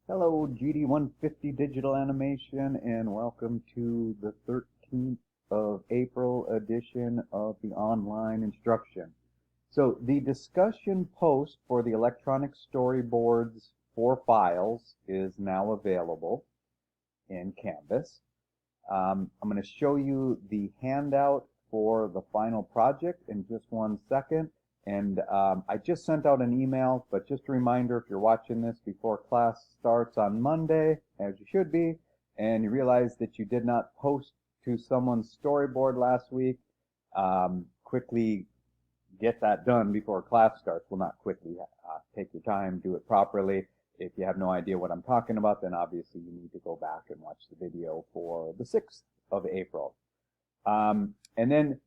Hello, Gd150 Digital Animation, and welcome to the 13th of April edition of the online instruction. So the discussion post for the electronic storyboards for files is now available in Canvas. I'm going to show you the handout for the final project in just one second. And I just sent out an email, but just a reminder, if you're watching this before class starts on Monday, as you should be, and you realize that you did not post to someone's storyboard last week, quickly get that done before class starts. Well, not quickly. Take your time, do it properly. If you have no idea what I'm talking about, then obviously you need to go back and watch the video for the 6th of April. And then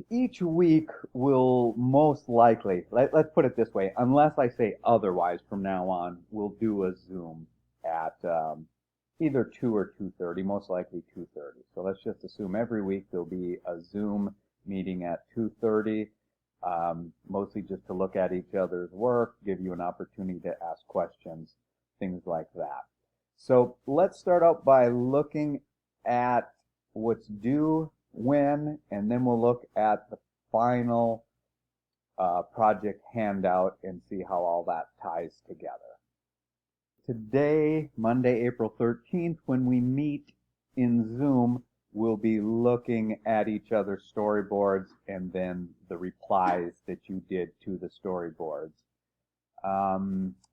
each week will most likely, let's put it this way, unless I say otherwise from now on, we'll do a Zoom at either 2 or 2:30, most likely 2:30. So let's just assume every week there'll be a Zoom meeting at 2:30, mostly just to look at each other's work, give you an opportunity to ask questions, things like that. So let's start out by looking at what's due when, and then we'll look at the final project handout and see how all that ties together. Today, Monday, April 13th, when we meet in Zoom, we'll be looking at each other's storyboards and then the replies that you did to the storyboards.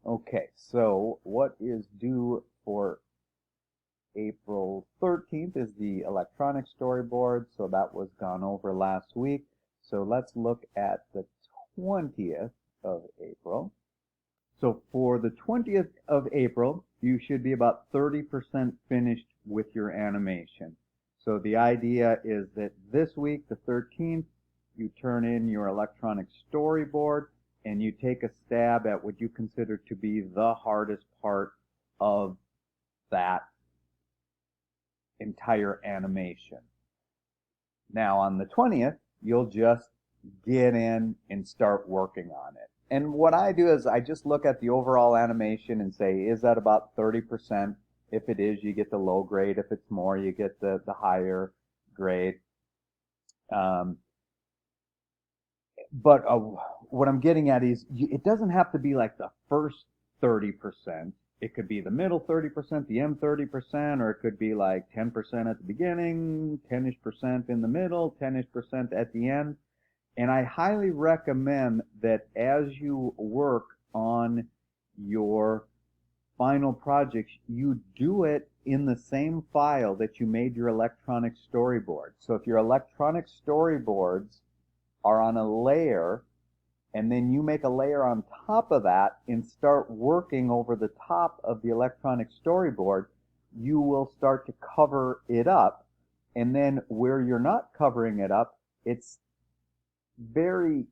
Okay, so what is due for April 13th is the electronic storyboard, so that was gone over last week. So let's look at the 20th of April. So for the 20th of April, you should be about 30% finished with your animation. So the idea is that this week, the 13th, you turn in your electronic storyboard and you take a stab at what you consider to be the hardest part of that entire animation. Now on the 20th, you'll just get in and start working on it. And what I do is I just look at the overall animation and say, is that about 30%? If it is, you get the low grade. If it's more, you get the higher grade. But what I'm getting at is it doesn't have to be like the first 30%. It could be the middle 30%, the end 30%, or it could be like 10% at the beginning, 10-ish% in the middle, 10-ish% at the end. And I highly recommend that as you work on your final projects, you do it in the same file that you made your electronic storyboard. So if your electronic storyboards are on a layer, and then you make a layer on top of that and start working over the top of the electronic storyboard, you will start to cover it up. And then where you're not covering it up, it's very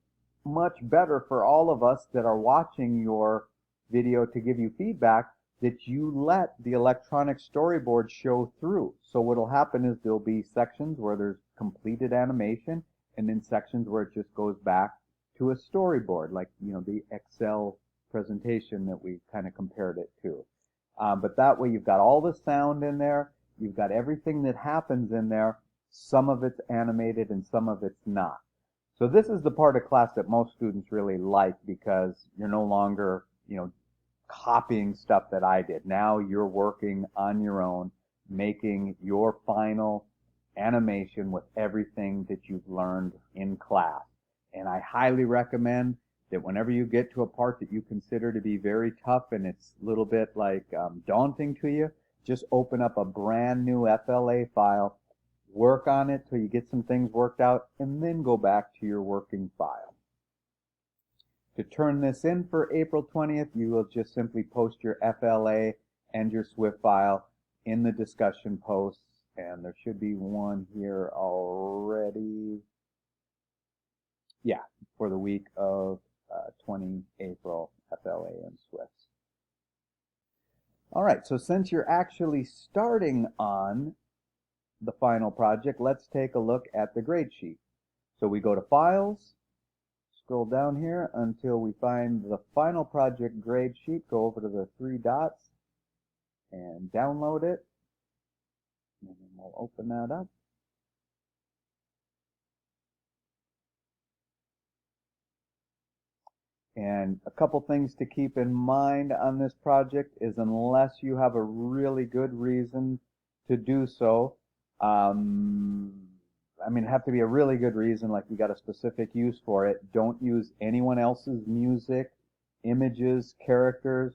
much better for all of us that are watching your video to give you feedback that you let the electronic storyboard show through. So what'll happen is there'll be sections where there's completed animation and then sections where it just goes back to a storyboard, like the Excel presentation that we kind of compared it to. But that way you've got all the sound in there, you've got everything that happens in there, some of it's animated and some of it's not. So this is the part of class that most students really like because you're no longer, copying stuff that I did. Now you're working on your own, making your final animation with everything that you've learned in class. And I highly recommend that whenever you get to a part that you consider to be very tough and it's a little bit like daunting to you, just open up a brand new FLA file, work on it till you get some things worked out, and then go back to your working file. To turn this in for April 20th, you will just simply post your FLA and your SWF file in the discussion posts, and there should be one here already. Yeah, for the week of 20 April, FLA and SWFs. All right, so since you're actually starting on the final project, let's take a look at the grade sheet. So we go to Files, scroll down here until we find the final project grade sheet. Go over to the three dots and download it. And then we'll open that up. And a couple things to keep in mind on this project is unless you have a really good reason to do so, I mean, it'd have to be a really good reason, like you got a specific use for it. Don't use anyone else's music, images, characters.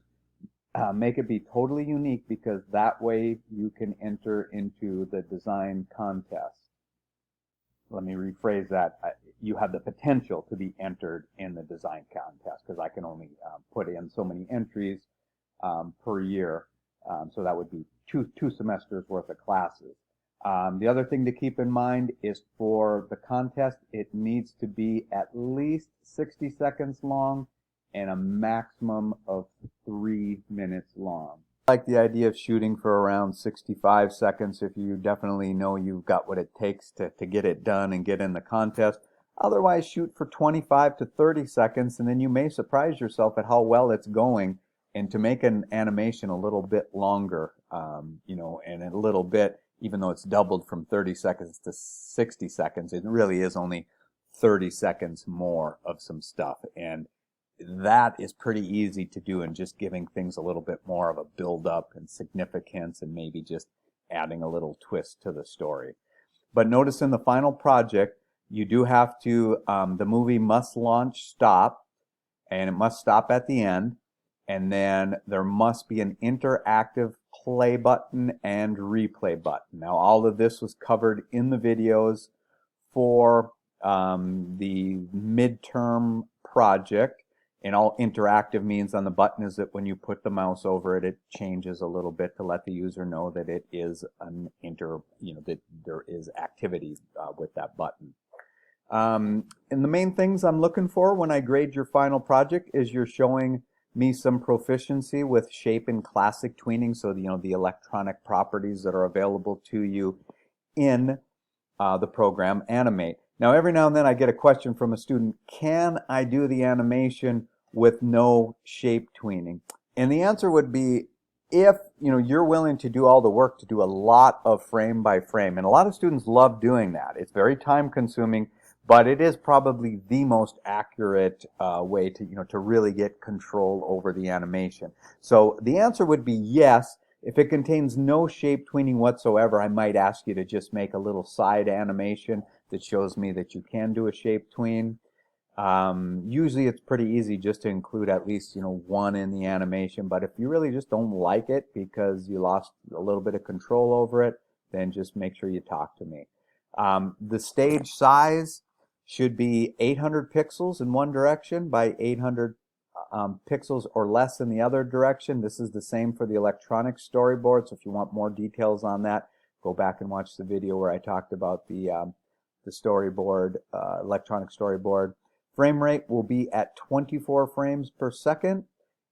Make it be totally unique, because that way you can enter into the design contest. Let me rephrase that. You have the potential to be entered in the design contest, because I can only put in so many entries per year. So that would be two semesters worth of classes. The other thing to keep in mind is for the contest, it needs to be at least 60 seconds long and a maximum of 3 minutes long. I like the idea of shooting for around 65 seconds if you definitely know you've got what it takes to get it done and get in the contest. Otherwise, shoot for 25 to 30 seconds, and then you may surprise yourself at how well it's going. And to make an animation a little bit longer, you know, and a little bit, even though it's doubled from 30 seconds to 60 seconds, it really is only 30 seconds more of some stuff. And that is pretty easy to do, and just giving things a little bit more of a build-up and significance, and maybe just adding a little twist to the story. But notice in the final project, you do have to, the movie must launch stop, and it must stop at the end, and then there must be an interactive play button and replay button. Now, all of this was covered in the videos for the midterm project. And all interactive means on the button is that when you put the mouse over it, it changes a little bit to let the user know that it is an that there is activity with that button. And the main things I'm looking for when I grade your final project is you're showing me some proficiency with shape and classic tweening, so the electronic properties that are available to you in the program Animate. Now, every now and then I get a question from a student: can I do the animation with no shape tweening? And the answer would be, if you're willing to do all the work to do a lot of frame by frame. And a lot of students love doing that. It's very time consuming, but it is probably the most accurate way to really get control over the animation. So the answer would be yes. If it contains no shape tweening whatsoever, I might ask you to just make a little side animation that shows me that you can do a shape tween. Usually it's pretty easy just to include at least one in the animation, but if you really just don't like it because you lost a little bit of control over it, then just make sure you talk to me. The stage size should be 800 pixels in one direction by 800 pixels or less in the other direction. This is the same for the electronic storyboard, so if you want more details on that, go back and watch the video where I talked about the storyboard, electronic storyboard. Frame rate will be at 24 frames per second,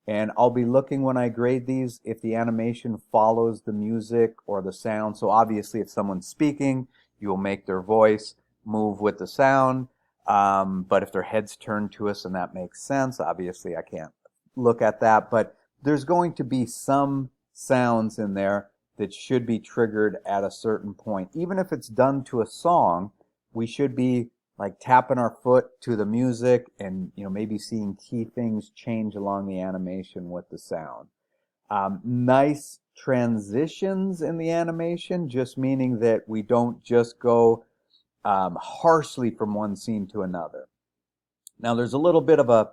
and I'll be looking when I grade these if the animation follows the music or the sound. So obviously if someone's speaking, you will make their voice move with the sound, but if their head's turned to us and that makes sense, obviously I can't look at that, but there's going to be some sounds in there that should be triggered at a certain point. Even if it's done to a song, we should be like tapping our foot to the music and maybe seeing key things change along the animation with the sound. Nice transitions in the animation, just meaning that we don't just go harshly from one scene to another. Now there's a little bit of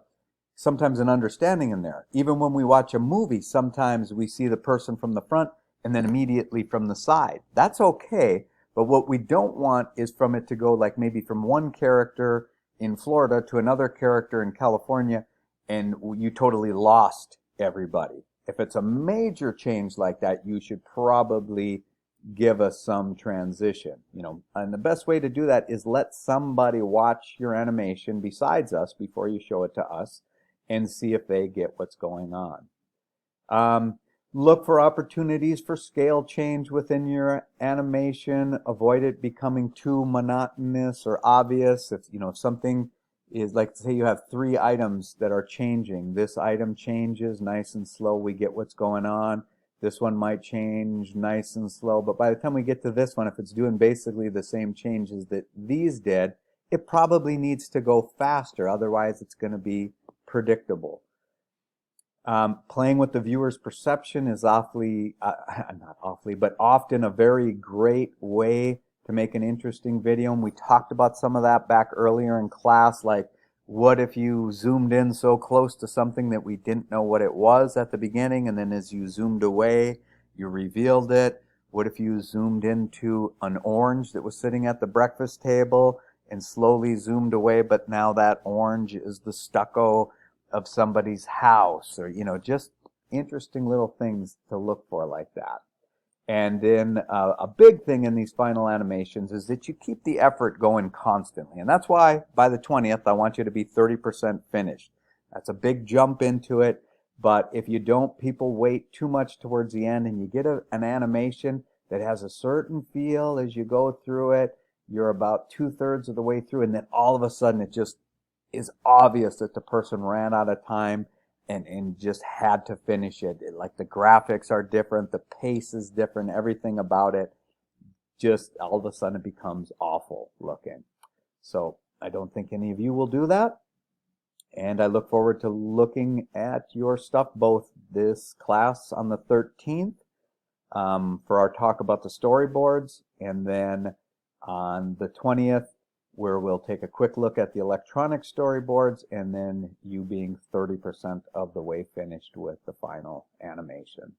sometimes an understanding in there. Even when we watch a movie, sometimes we see the person from the front and then immediately from the side. That's okay. But what we don't want is from it to go like maybe from one character in Florida to another character in California, and you totally lost everybody. If it's a major change like that, you should probably give us some transition. And the best way to do that is let somebody watch your animation besides us before you show it to us and see if they get what's going on. Look for opportunities for scale change within your animation. Avoid it becoming too monotonous or obvious. If something is, like, say you have 3 items that are changing. This item changes nice and slow. We get what's going on. This one might change nice and slow. But by the time we get to this one, if it's doing basically the same changes that these did, it probably needs to go faster. Otherwise, it's going to be predictable. Playing with the viewer's perception is awfully, not awfully, but often a very great way to make an interesting video. And we talked about some of that back earlier in class, like what if you zoomed in so close to something that we didn't know what it was at the beginning, and then as you zoomed away, you revealed it? What if you zoomed into an orange that was sitting at the breakfast table and slowly zoomed away, but now that orange is the stucco of somebody's house? Or, you know, just interesting little things to look for like that. And then a big thing in these final animations is that you keep the effort going constantly. And that's why by the 20th, I want you to be 30% finished. That's a big jump into it. But if you don't, people wait too much towards the end, and you get an animation that has a certain feel as you go through it. You're about 2/3 of the way through, and then all of a sudden it just is obvious that the person ran out of time and just had to finish it. Like the graphics are different, the pace is different, everything about it just all of a sudden it becomes awful looking. So I don't think any of you will do that. And I look forward to looking at your stuff, both this class on the 13th for our talk about the storyboards, and then on the 20th, where we'll take a quick look at the electronic storyboards, and then you being 30% of the way finished with the final animation.